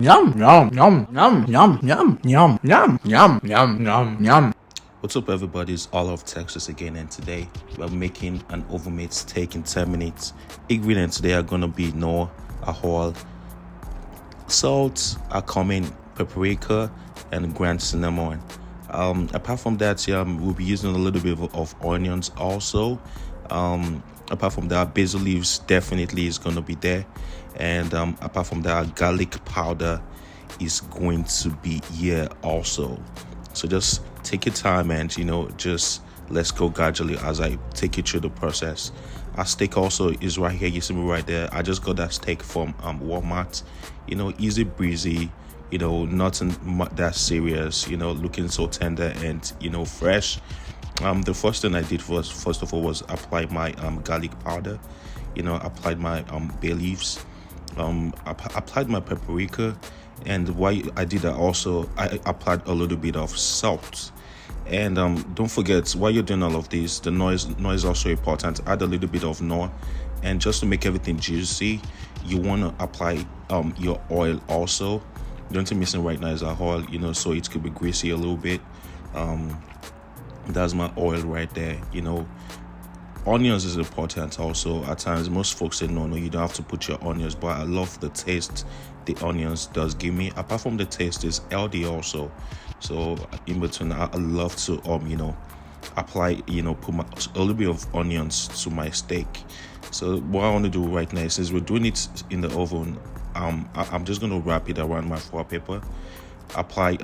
Yum, yum, yum, yum, yum, yum, yum, yum, yum, yum, yum, yum. What's up, everybody? It's Holar of Texas again, and today we're making an overmade steak in 10 minutes. Ingredients today are gonna be a whole salt, a cumin, paprika, and ground cinnamon. Apart from that, we'll be using a little bit of onions also. Apart from that, basil leaves definitely is gonna be there, and apart from that, garlic powder is going to be here also. So just take your time and just let's go gradually as I take you through the process. Our steak also is right here. You see me right there. I just got that steak from Walmart. Easy breezy. Nothing that serious. Looking so tender and fresh. The first thing I did was first of all was apply my garlic powder. Applied my bay leaves. Applied my paprika, and why I did that also, I applied a little bit of salt. And don't forget, while you're doing all of this, the noise is also important. Add a little bit of nor, and just to make everything juicy, you want to apply your oil also. The only thing missing right now is our oil, so it could be greasy a little bit. That's my oil right there. Onions is important also. At times most folks say no, you don't have to put your onions, but I love the taste the onions does give me. Apart from the taste, is healthy also. So in between, I love to apply, put a little bit of onions to my steak. So what I want to do right now is, since we're doing it in the oven, I'm just going to wrap it around my foil paper. Apply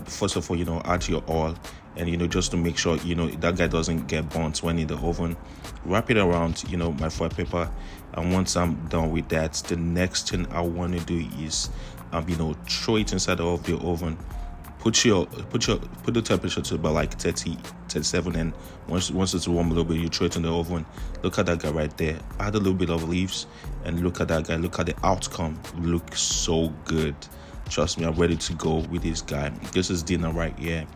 first of all, add your oil, and just to make sure that guy doesn't get burnt when in the oven. Wrap it around my foil paper, and once I'm done with that, the next thing I want to do is throw it inside of the oven. Put the temperature to about like 30 37, and once it's warm a little bit, you throw it in the oven. Look at that guy right there. Add a little bit of leaves, and look at that guy. Look at the outcome. Looks so good. Trust me, I'm ready to go with this guy. This is dinner right here,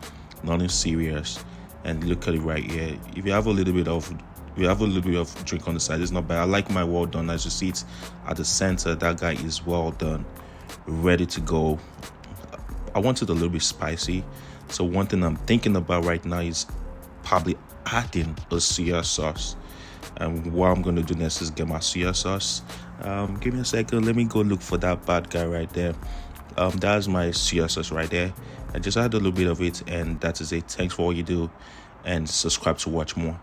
nothing serious. And look at it right here. If you have a little bit of drink on the side, it's not bad. I like my well done. As you see it at the center, that guy is well done, ready to go. I want it a little bit spicy, so one thing I'm thinking about right now is probably adding a soya sauce. And what I'm going to do next is get my soya sauce. Give me a second. Let me go look for that bad guy right there. That's my soya sauce right there. I just add a little bit of it, and that is it. Thanks for all you do, and subscribe to watch more.